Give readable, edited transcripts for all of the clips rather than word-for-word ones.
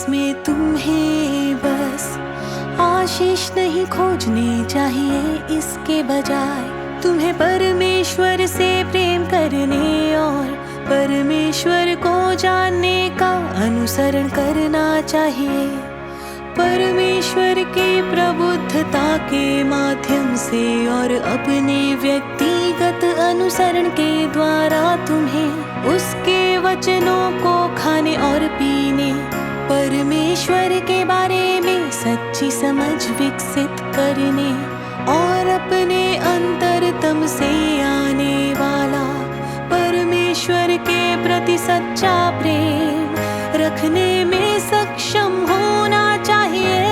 विश्वास में तुम्हें बस आशीष नहीं खोजनी चाहिए, इसके बजाय तुम्हें परमेश्वर से प्रेम करने और परमेश्वर को जानने का अनुसरण करना चाहिए। परमेश्वर के प्रबुद्धता के माध्यम से और अपने व्यक्तिगत अनुसरण के द्वारा तुम्हें उसके वचनों को खाने और पीने, परमेश्वर के बारे में सच्ची समझ विकसित करने और अपने अंतरतम से आने वाला परमेश्वर के प्रति सच्चा प्रेम रखने में सक्षम होना चाहिए।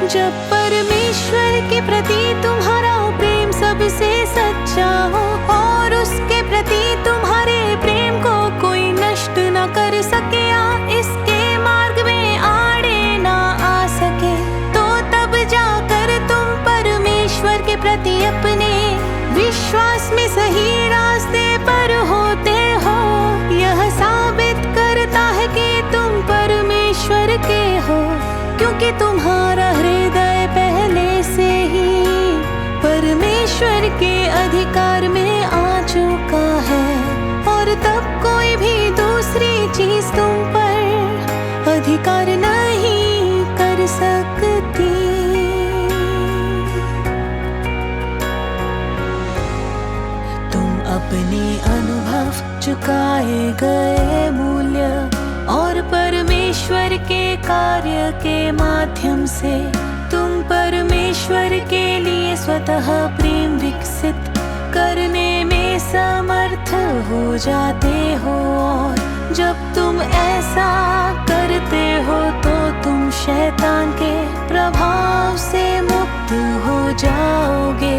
जब परमेश्वर के प्रति तुम्हारा प्रेम सबसे सच्चा हो और उसके प्रति तुम्हारे प्रेम को कोई नष्ट न कर सके या इसके मार्ग में आड़े ना आ सके, तो तब जाकर तुम परमेश्वर के प्रति अपने विश्वास में सही रास्ते पर होते हो। यह साबित करता है कि तुम परमेश्वर के हो, क्योंकि तुम्हारा हृदय पहले से ही परमेश्वर के अधिकार में आ चुका है और तब कोई भी दूसरी चीज तुम पर अधिकार नहीं कर सकती। तुम अपने अनुभव, चुकाए गए मूल्य और परमेश्वर के कार्य के माध्यम से तुम परमेश्वर के लिए स्वतः प्रेम विकसित करने में समर्थ हो जाते हो। और जब तुम ऐसा करते हो तो तुम शैतान के प्रभाव से मुक्त हो जाओगे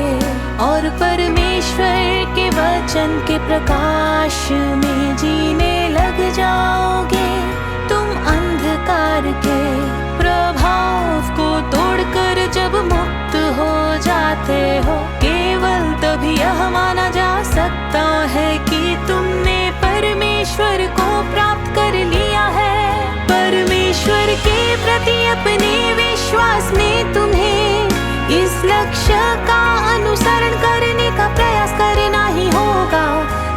और परमेश्वर के वचन के प्रकाश में जीने लग जाओगे। तुम अंधकार के प्रभाव को तोड़कर जब मुक्त हो जाते हो, केवल तभी यह माना जा सकता है कि तुमने परमेश्वर को प्राप्त कर लिया है। परमेश्वर के प्रति अपने विश्वास में तुम्हें इस लक्ष्य का अनुसरण करने का प्रयास करना ही होगा।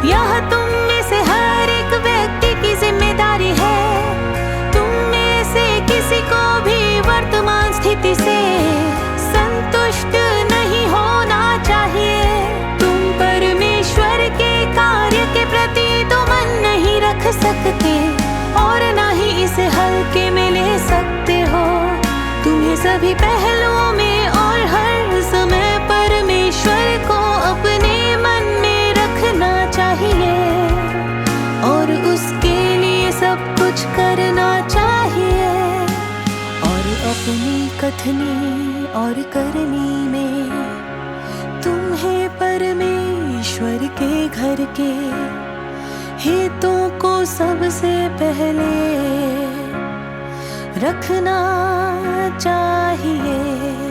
यह तुम में से हर एक व्यक्ति की जिम्मेदारी है। तुम में से किसी को भी वर्तमान स्थिति से संतुष्ट नहीं होना चाहिए। तुम परमेश्वर के कार्य के प्रति तो मन नहीं रख सकते और ना ही इसे हल्के में ले सकते हो। तुम्हें सभी पहलुओं में और हर समय परमेश्वर को अपने मन में रखना चाहिए और उसके लिए सब कुछ करना चाहिए। और अपनी कथनी और करनी में तुम्हें परमेश्वर के घर के हितों को सबसे पहले रखना चाहिए।